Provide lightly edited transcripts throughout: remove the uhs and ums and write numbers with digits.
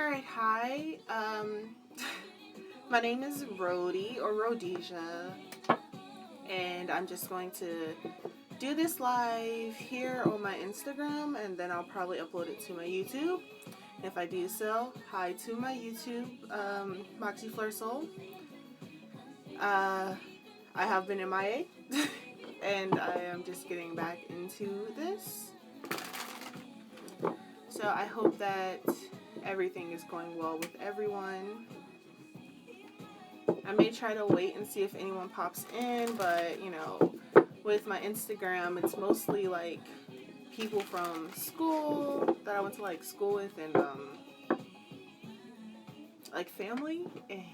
Alright, hi. My name is Rhodesia, and I'm just going to do this live here on my Instagram, and then I'll probably upload it to my YouTube. If I do so, hi to my YouTube, MoxieFlair Soul. I have been MIA, and I am just getting back into this. So I hope that everything is going well with everyone. I may try to wait and see if anyone pops in, but you know, with my Instagram, it's mostly like people from school that I went to like school with, and like family. And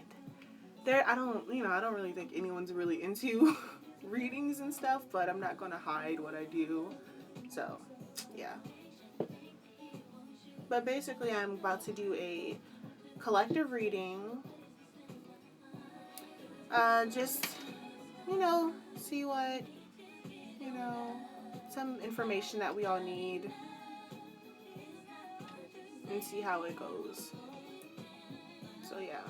I don't really think anyone's really into readings and stuff, but I'm not gonna hide what I do. So yeah. But basically, I'm about to do a collective reading. Just, see what, some information that we all need and see how it goes. So, yeah.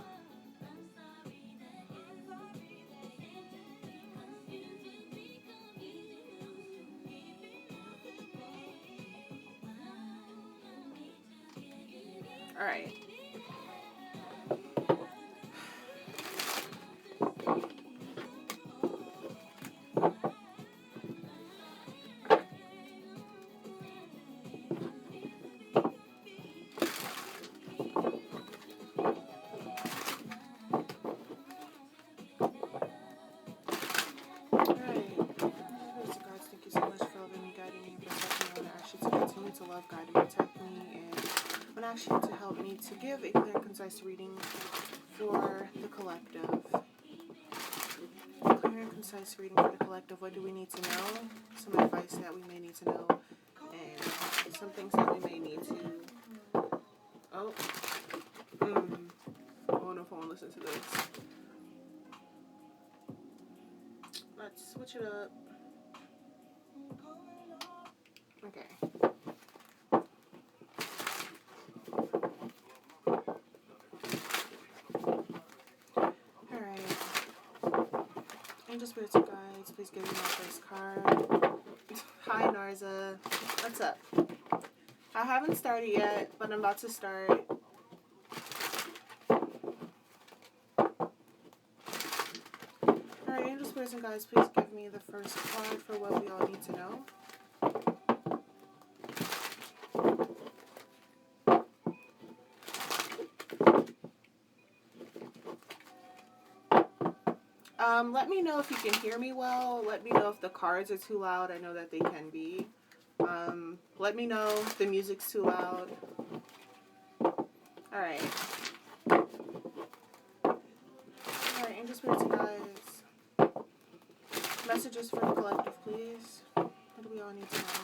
All right. To love, guide, and protect me, and I'm going to ask you to help me to give a clear and concise reading for the collective. Clear and concise reading for the collective. What do we need to know? Some advice that we may need to know, and some things that we may need to. Oh, I don't know if I want to listen to this. Let's switch it up. Okay. Angel Spirits and Guides, please give me my first card. Hi, Narza. What's up? I haven't started yet, but I'm about to start. Alright, Angel Spirits and Guides, please give me the first card for what we all need to know. Let me know if you can hear me well. Let me know if the cards are too loud. I know that they can be. Let me know if the music's too loud. Alright. Alright, Angel Spirits and Guides. Messages for the collective, please. What do we all need to know?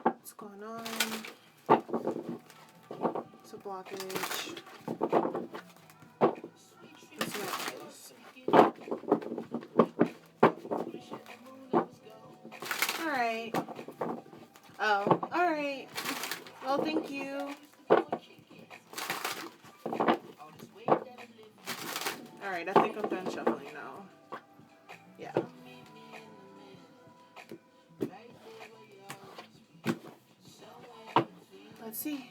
What's going on? It's a blockage. It's nice. Alright. Oh, alright. Well, thank you. Alright, I think I'm done shuffling now. Yeah. Let's see.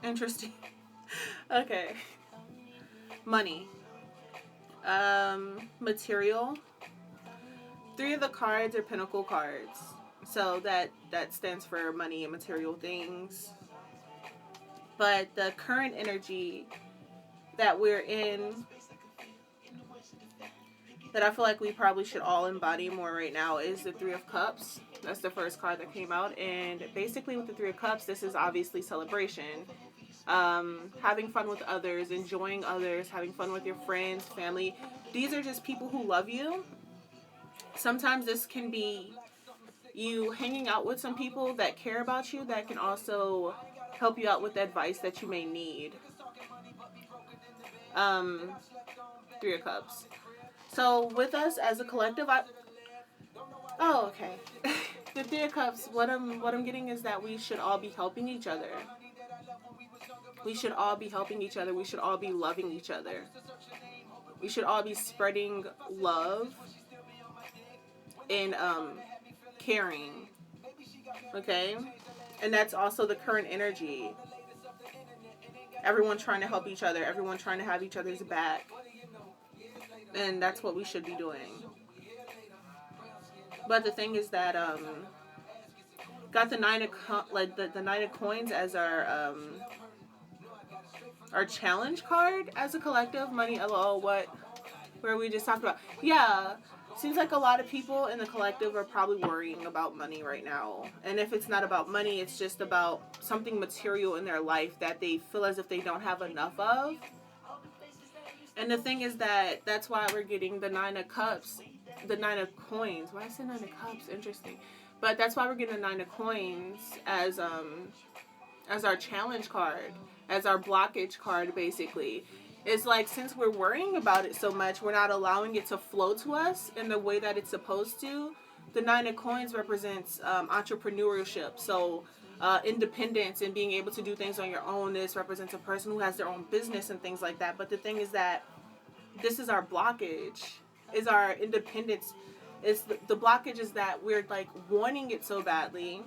Interesting. Okay. Money. Material. 3 of the cards are Pentacle cards. So that stands for money and material things. But the current energy that we're in, that I feel like we probably should all embody more right now, is the 3 of Cups. That's the first card that came out. And basically with the 3 of Cups, this is obviously celebration. Having fun with others, enjoying others, having fun with your friends, family. These are just people who love you. Sometimes this can be you hanging out with some people that care about you, that can also help you out with advice that you may need. Three of Cups. So with us as a collective, oh, okay. The Three of Cups, what I'm getting is that we should all be helping each other. We should all be helping each other. We should all be loving each other. We should all be spreading love and caring. Okay? And that's also the current energy. Everyone trying to help each other. Everyone trying to have each other's back. And that's what we should be doing. But the thing is that got the nine of the Nine of Coins as our challenge card as a collective. Money LOL, where we just talked about. Yeah. Seems like a lot of people in the collective are probably worrying about money right now. And if it's not about money, it's just about something material in their life that they feel as if they don't have enough of. And the thing is that that's why we're getting the Nine of Cups, the Nine of Coins. Why is it Nine of Cups? Interesting. But that's why we're getting the Nine of Coins as our challenge card, as our blockage card, basically. It's like, since we're worrying about it so much, we're not allowing it to flow to us in the way that it's supposed to. The Nine of Coins represents entrepreneurship. So independence and being able to do things on your own. This represents a person who has their own business and things like that. But the thing is that this is our blockage, is our independence. It's the blockage is that we're like wanting it so badly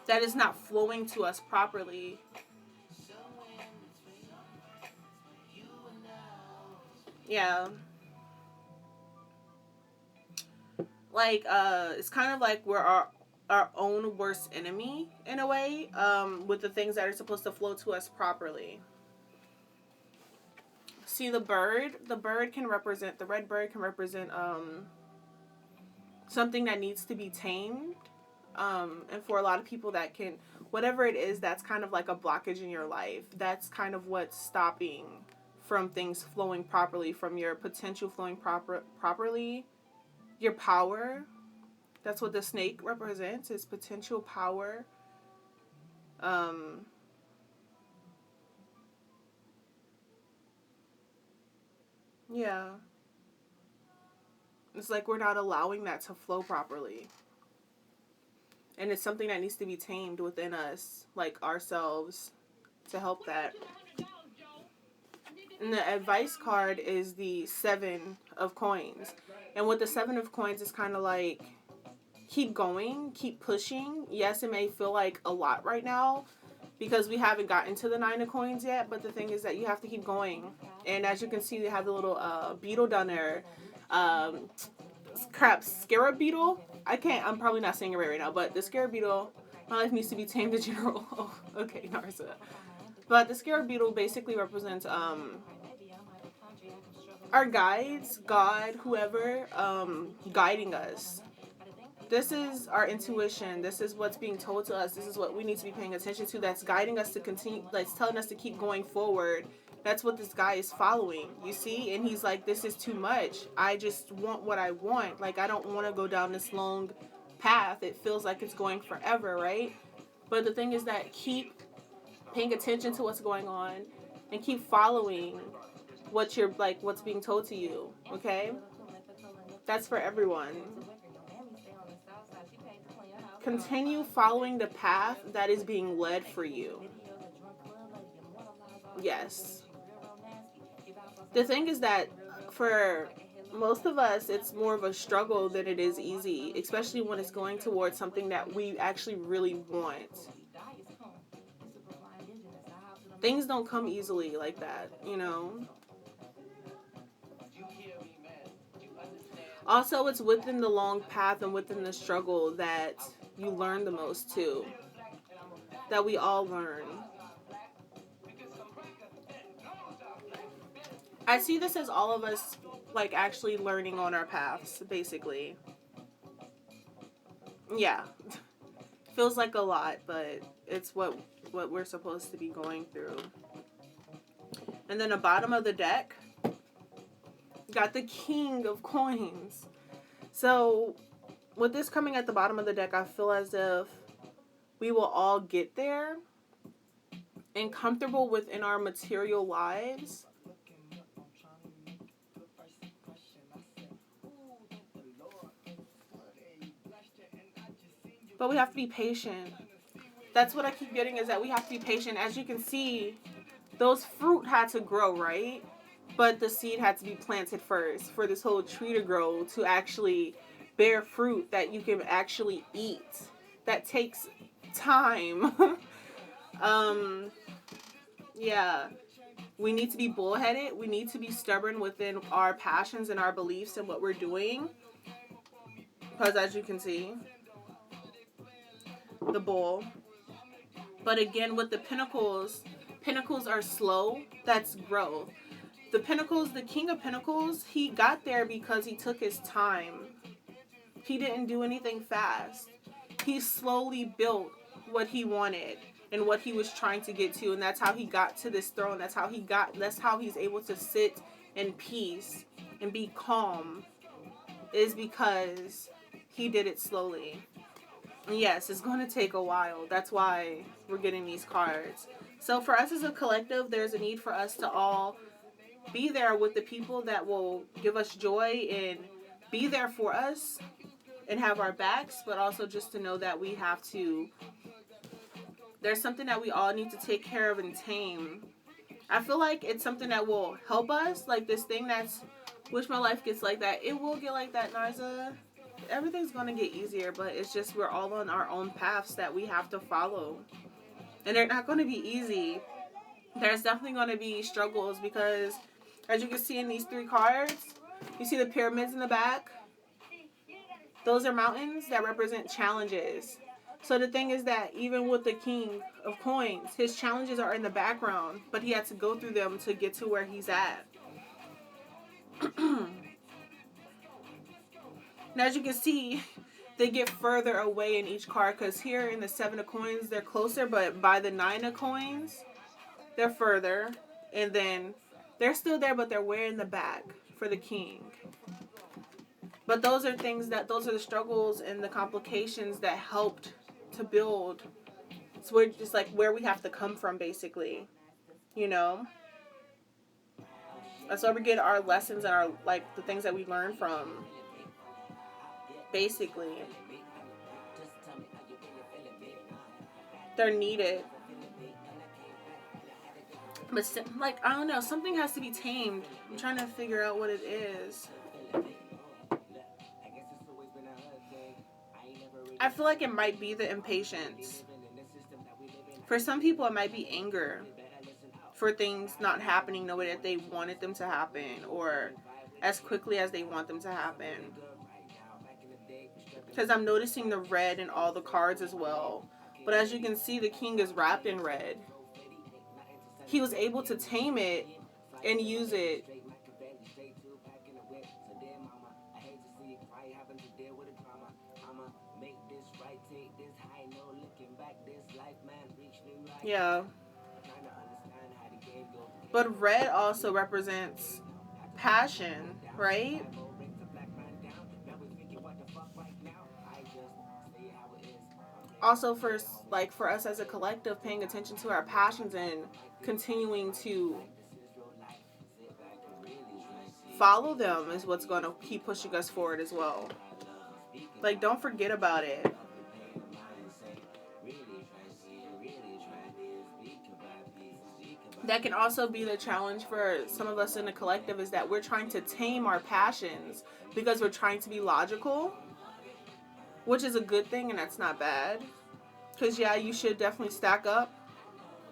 that it's not flowing to us properly. Yeah. Like, it's kind of like we're our own worst enemy in a way, with the things that are supposed to flow to us properly. See, the red bird can represent something that needs to be tamed. And for a lot of people that can, whatever it is, that's kind of like a blockage in your life. That's kind of what's stopping from things flowing properly, from your potential flowing properly, your power. That's what the snake represents, is potential power. Yeah. It's like we're not allowing that to flow properly. And it's something that needs to be tamed within us, like ourselves, to help that. And the advice card is the Seven of Coins. And with the Seven of Coins, it's kind of like, keep going, keep pushing. Yes, it may feel like a lot right now because we haven't gotten to the Nine of Coins yet, but the thing is that you have to keep going. And as you can see, they have the little beetle down there. Scarab beetle? I'm probably not saying it right now, but the scarab beetle, my life needs to be tamed in general. Oh, okay, Narsa. But the scarab beetle basically represents our guides, God, whoever, guiding us. This is our intuition. This is what's being told to us. This is what we need to be paying attention to. That's guiding us to continue, that's telling us to keep going forward. That's what this guy is following, you see? And he's like, this is too much. I just want what I want. Like, I don't want to go down this long path. It feels like it's going forever, right? But the thing is that keep paying attention to what's going on and keep following what's being told to you, okay? That's for everyone. Continue following the path that is being led for you. Yes. The thing is that for most of us, it's more of a struggle than it is easy, especially when it's going towards something that we actually really want. Things don't come easily like that, you know? Also, it's within the long path and within the struggle that you learn the most too. That we all learn. I see this as all of us, like, actually learning on our paths, basically. Yeah. Feels like a lot, but it's what we're supposed to be going through. And then the bottom of the deck, got the King of Coins. So with this coming at the bottom of the deck, I feel as if we will all get there and comfortable within our material lives. But we have to be patient. That's what I keep getting, is that we have to be patient. As you can see, those fruit had to grow, right? But the seed had to be planted first for this whole tree to grow, to actually bear fruit that you can actually eat. That takes time. Yeah. We need to be bullheaded. We need to be stubborn within our passions and our beliefs and what we're doing. Because as you can see, the bull. But again, with the pentacles, pentacles are slow. That's growth. The pentacles, the king of pentacles, he got there because he took his time. He didn't do anything fast. He slowly built what he wanted and what he was trying to get to, and that's how he got to this throne. That's how he's able to sit in peace and be calm, is because he did it slowly. And yes, it's going to take a while. That's why we're getting these cards. So for us as a collective, there's a need for us to all be there with the people that will give us joy and be there for us and have our backs, but also just to know that we have to, there's something that we all need to take care of and tame. I feel like it's something that will help us, like this thing that's, wish my life gets like that. It will get like that, Narza. Everything's going to get easier, but it's just we're all on our own paths that we have to follow. And they're not going to be easy. There's definitely going to be struggles because, as you can see in these 3 cards, you see the pyramids in the back? Those are mountains that represent challenges. So the thing is that even with the king of coins, his challenges are in the background, but he had to go through them to get to where he's at. And as you can see, they get further away in each card, because here in the 7 of coins, they're closer, but by the 9 of coins, they're further. And then they're still there, but they're way in the back for the king. But those are those are the struggles and the complications that helped to build. So we're just like where we have to come from, basically. You know? That's why we get our lessons and our, like, the things that we learn from. Basically. They're needed. But, like, I don't know. Something has to be tamed. I'm trying to figure out what it is. I feel like it might be the impatience. For some people, it might be anger for things not happening the way that they wanted them to happen, or as quickly as they want them to happen. Because I'm noticing the red in all the cards as well. But as you can see, the king is wrapped in red. He was able to tame it and use it. Yeah. But red also represents passion, right? Also for us as a collective, paying attention to our passions and continuing to follow them is what's going to keep pushing us forward as well. Like, don't forget about it. That can also be the challenge for some of us in the collective, is that we're trying to tame our passions because we're trying to be logical, which is a good thing, and that's not bad. Because, yeah, you should definitely stack up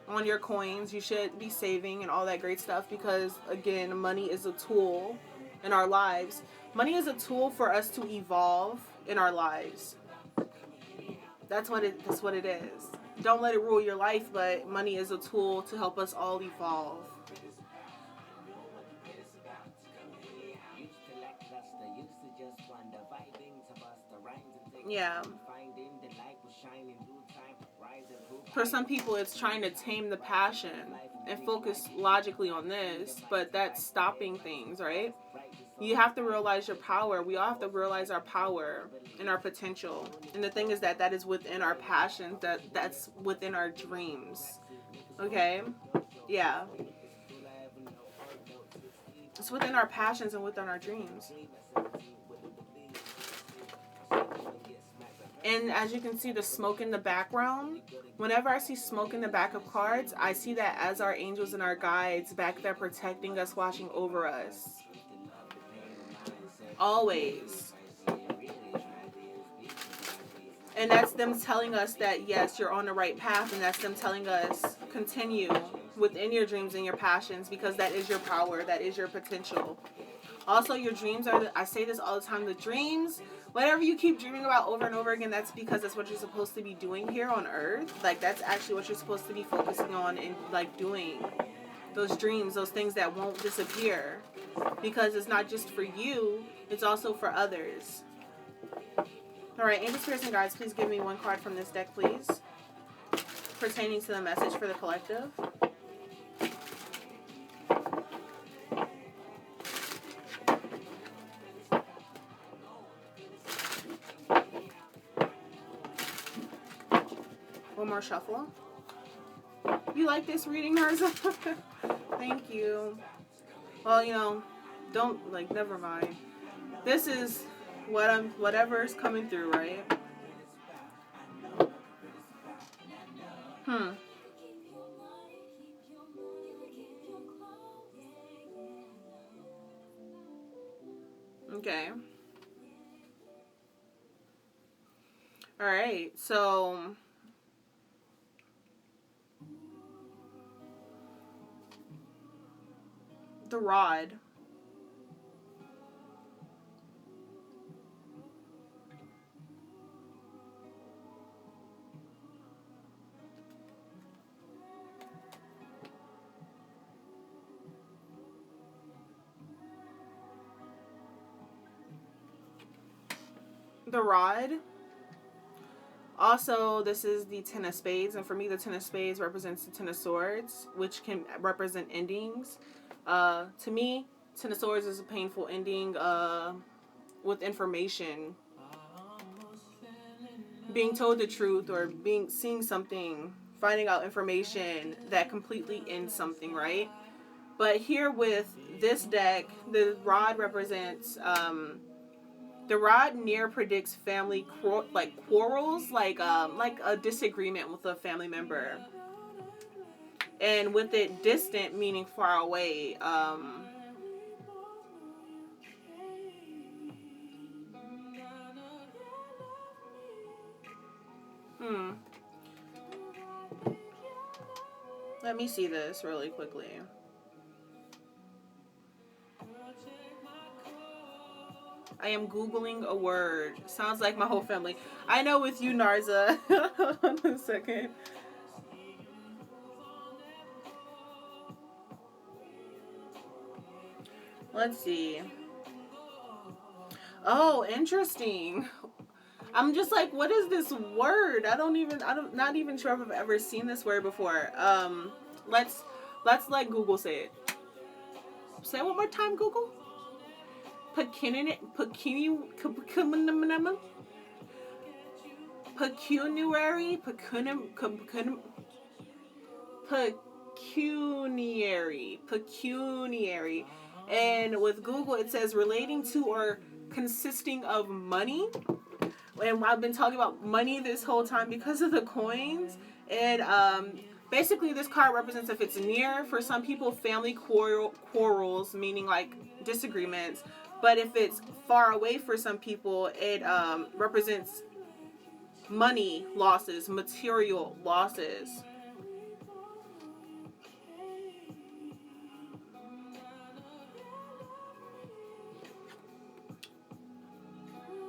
on your coins. You should be saving and all that great stuff because, again, money is a tool in our lives. Money is a tool for us to evolve in our lives. That's what it is. Don't let it rule your life, but money is a tool to help us all evolve. Yeah. For some people, it's trying to tame the passion and focus logically on this, but that's stopping things, right? You have to realize your power. We all have to realize our power and our potential. And the thing is that that is within our passions, that's within our dreams. Okay? Yeah. It's within our passions and within our dreams. And as you can see the smoke in the background, whenever I see smoke in the back of cards, I see that as our angels and our guides back there protecting us, watching over us. Always. And that's them telling us that, yes, you're on the right path. And that's them telling us, continue within your dreams and your passions, because that is your power. That is your potential. Also, your dreams are, I say this all the time, the dreams, whatever you keep dreaming about over and over again, that's because that's what you're supposed to be doing here on Earth. Like, that's actually what you're supposed to be focusing on and, like, doing. Those dreams, those things that won't disappear. Because it's not just for you, it's also for others. Alright, Angel Spirits and Guides, please give me one card from this deck, please. Pertaining to the message for the collective. One more shuffle. You like this reading, Narza? Thank you. Well, you know, don't, like, never mind. This is whatever's coming through, right? Okay. Alright, so the rod. The rod. Also, this is the Ten of Spades, and for me, the Ten of Spades represents the Ten of Swords, which can represent endings. To me, Ten of Swords is a painful ending with information. Being told the truth or seeing something, finding out information that completely ends something, right? But here with this deck, the rod represents the rod near predicts family quarrels, like a disagreement with a family member, and with it distant meaning far away. Let me see this really quickly. I am Googling a word. Sounds like my whole family. I know with you, Narza. Hold on a second. Let's see. Oh, interesting. I'm just like, what is this word? Not even sure if I've ever seen this word before. Let's let Google say it. Say it one more time, Google. Pecuniary. And with Google, it says relating to or consisting of money. And I've been talking about money this whole time because of the coins. And basically, this card represents, if it's near, for some people, family quarrels, meaning like disagreements. But if it's far away for some people, it represents money losses, material losses.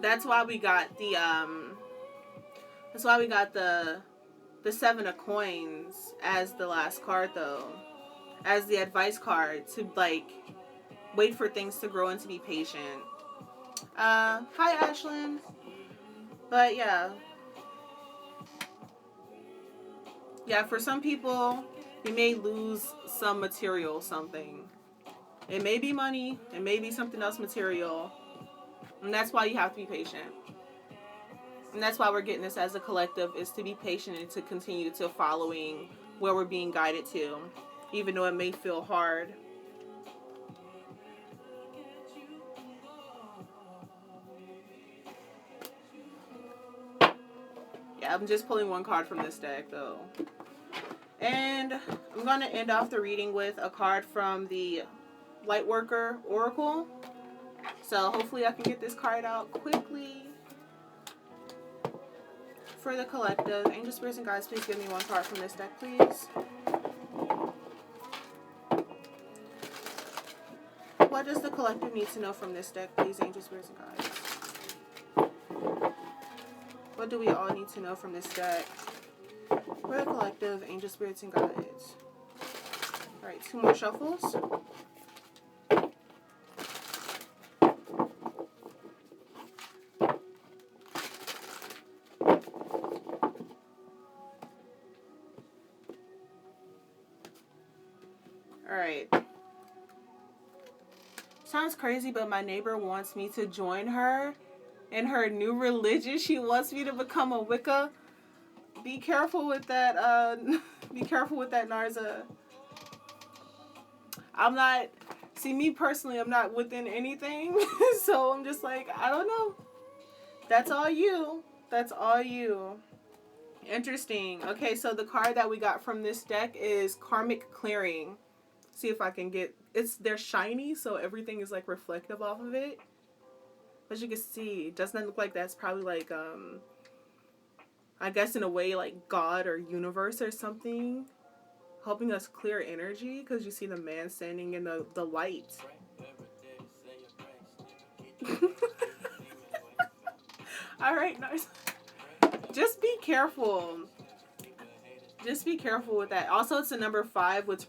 That's why we got the Seven of Coins as the last card, though, as the advice card to like wait for things to grow and to be patient. Hi Ashlyn. But yeah, for some people, you may lose some material something. It may be money, it may be something else material, and that's why you have to be patient. And that's why we're getting this as a collective, is to be patient and to continue to following where we're being guided to, even though it may feel hard. Yeah, I'm just pulling one card from this deck, though. And I'm going to end off the reading with a card from the Lightworker Oracle. So hopefully I can get this card out quickly. For the collective, angel spirits and guides, please give me one card from this deck, please. What does the collective need to know from this deck, please, angel spirits and guides? What do we all need to know from this deck? For the collective, angel spirits and guides. Alright, 2 more shuffles. Alright. Sounds crazy, but my neighbor wants me to join her in her new religion. She wants me to become a Wicca. Be careful with that, be careful with that, Narza. I'm not, see, me personally, I'm not within anything. So I'm just like, I don't know. That's all you. That's all you. Interesting. Okay, so the card that we got from this deck is Karmic Clearing. See if I can get, they're shiny, so everything is like reflective off of it. As you can see, it doesn't look like that's probably like, I guess in a way like God or universe or something, helping us clear energy, because you see the man standing in the light. All right, nice. Just be careful. Just be careful with that. Also, it's a number 5, which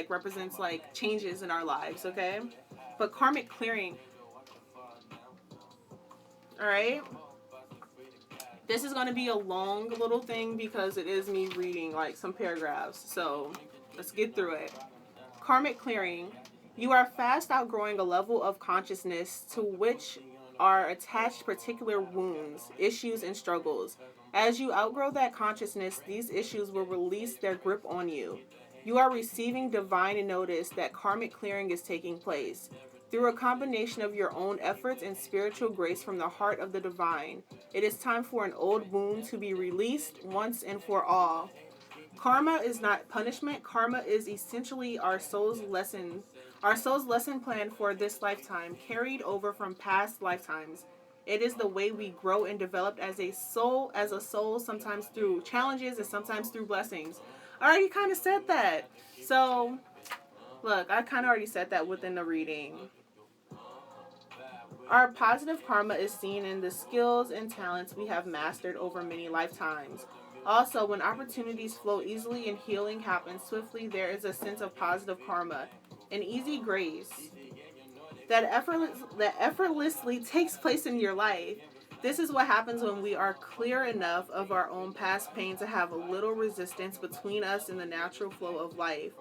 represents like changes in our lives, okay? But karmic clearing. All right. This is going to be a long little thing because it is me reading like some paragraphs. So let's get through it. Karmic clearing. You are fast outgrowing a level of consciousness to which are attached particular wounds, issues, and struggles. As you outgrow that consciousness, these issues will release their grip on you. You are receiving divine notice that karmic clearing is taking place. Through a combination of your own efforts and spiritual grace from the heart of the divine, it is time for an old wound to be released once and for all. Karma is not punishment. Karma is essentially our soul's lesson plan for this lifetime, carried over from past lifetimes. It is the way we grow and develop as a soul, sometimes through challenges and sometimes through blessings. I already kind of said that. So, look, I kind of already said that within the reading. Our positive karma is seen in the skills and talents we have mastered over many lifetimes. Also, when opportunities flow easily and healing happens swiftly, there is a sense of positive karma, an easy grace that effortlessly takes place in your life. This is what happens when we are clear enough of our own past pain to have a little resistance between us and the natural flow of life.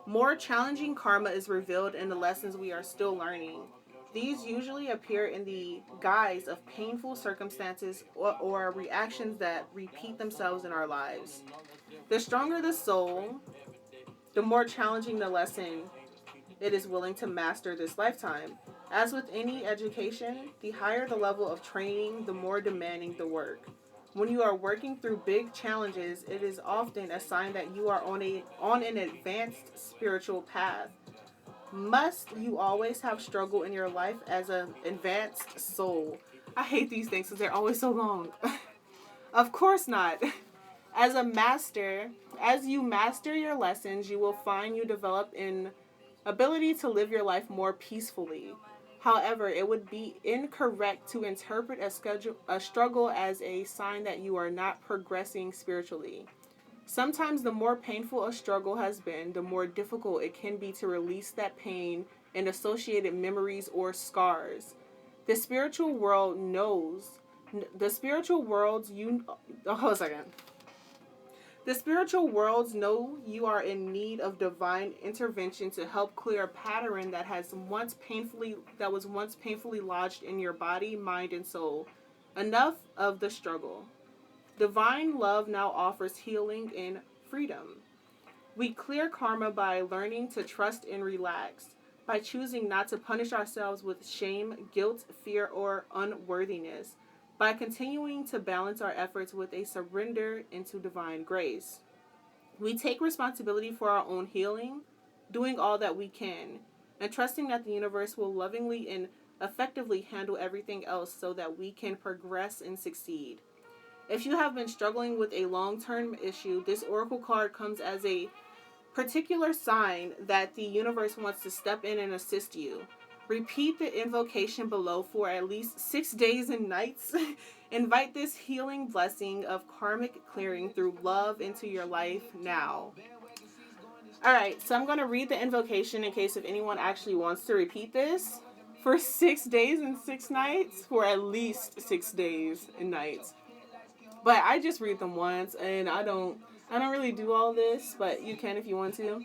More challenging karma is revealed in the lessons we are still learning. These usually appear in the guise of painful circumstances or reactions that repeat themselves in our lives. The stronger the soul, the more challenging the lesson it is willing to master this lifetime. As with any education, the higher the level of training, the more demanding the work. When you are working through big challenges, it is often a sign that you are on an advanced spiritual path. Must you always have struggle in your life as an advanced soul? I hate these things because they're always so long. Of course not. As you master your lessons, you will find you develop an ability to live your life more peacefully. However, it would be incorrect to interpret a struggle as a sign that you are not progressing spiritually. Sometimes the more painful a struggle has been, the more difficult it can be to release that pain and associated memories or scars. The spiritual world The spiritual worlds know you are in need of divine intervention to help clear a pattern that was once painfully lodged in your body, mind, and soul. Enough of the struggle. Divine love now offers healing and freedom. We clear karma by learning to trust and relax, by choosing not to punish ourselves with shame, guilt, fear, or unworthiness, by continuing to balance our efforts with a surrender into divine grace. We take responsibility for our own healing, doing all that we can, and trusting that the universe will lovingly and effectively handle everything else so that we can progress and succeed. If you have been struggling with a long-term issue, this oracle card comes as a particular sign that the universe wants to step in and assist you. Repeat the invocation below for at least 6 days and nights. Invite this healing blessing of karmic clearing through love into your life now. Alright, so I'm going to read the invocation in case if anyone actually wants to repeat this for 6 days and 6 nights, for at least 6 days and nights. But I just read them once, and I don't really do all this, but you can if you want to.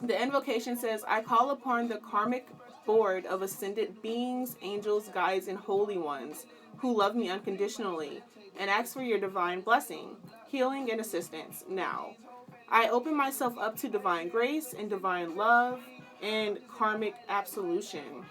The invocation says, I call upon the karmic board of ascended beings, angels, guides, and holy ones who love me unconditionally, and ask for your divine blessing, healing, and assistance now. I open myself up to divine grace and divine love and karmic absolution.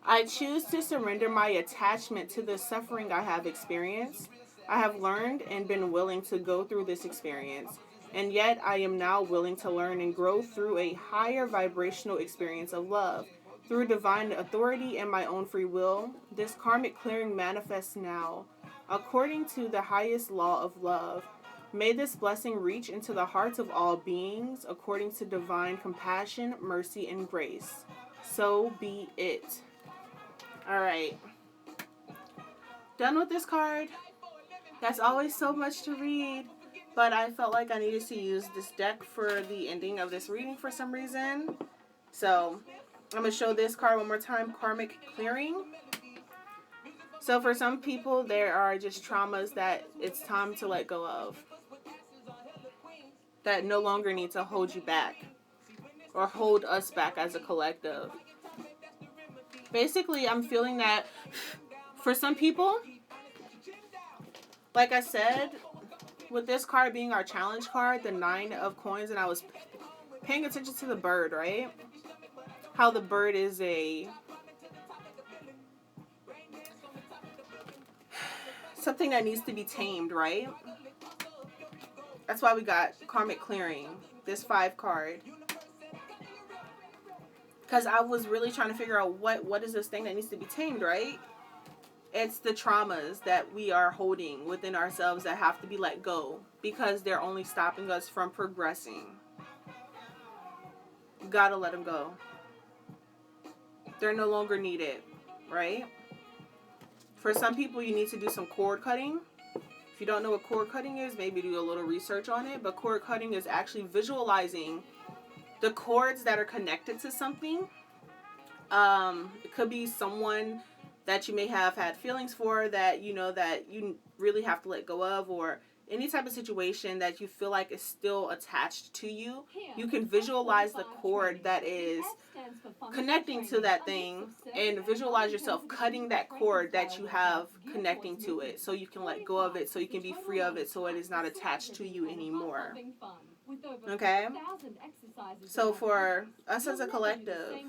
I choose to surrender my attachment to the suffering I have experienced. I have learned and been willing to go through this experience, and yet I am now willing to learn and grow through a higher vibrational experience of love. Through divine authority and my own free will, this karmic clearing manifests now. According to the highest law of love, may this blessing reach into the hearts of all beings according to divine compassion, mercy, and grace. So be it. Alright. Done with this card. That's always so much to read, but I felt like I needed to use this deck for the ending of this reading for some reason. So, I'm going to show this card one more time, Karmic Clearing. So, for some people, there are just traumas that it's time to let go of, that no longer need to hold you back, or hold us back as a collective. Basically, I'm feeling that for some people, like I said, with this card being our challenge card, the 9 of coins, and I was paying attention to the bird, right? How the bird is something that needs to be tamed, right? That's why we got Karmic Clearing, this 5 card. Because I was really trying to figure out what is this thing that needs to be tamed, right? It's the traumas that we are holding within ourselves that have to be let go because they're only stopping us from progressing. You gotta let them go. They're no longer needed, right? For some people, you need to do some cord cutting. If you don't know what cord cutting is, maybe do a little research on it. But cord cutting is actually visualizing the cords that are connected to something. It could be someone that you may have had feelings for that you really have to let go of, or any type of situation that you feel like is still attached to you. You can visualize the cord that is connecting to that thing and visualize yourself cutting that cord that you have connecting to it so you can let go of it, so you can be free of it, so it is not attached to you anymore. Okay? So for us as a collective,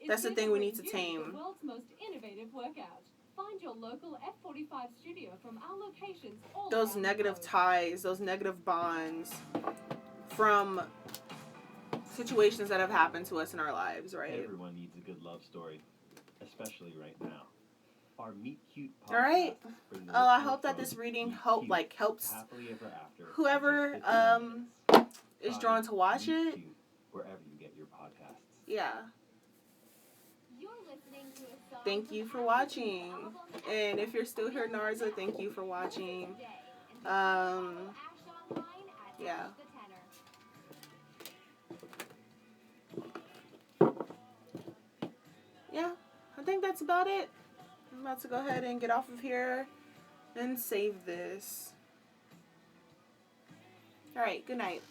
that's the thing we need to tame. Find your local F45 studio from our locations. Those negative ties, those negative bonds from situations that have happened to us in our lives, right? Everyone needs a good love story, especially right now. Our Meet Cute podcast. All right. Oh, I hope that this reading helps whoever is drawn to watch it. Wherever you get your podcasts. Yeah. Thank you for watching. And if you're still here, Narza, thank you for watching. Yeah. Yeah, I think that's about it. I'm about to go ahead and get off of here and save this. All right, good night.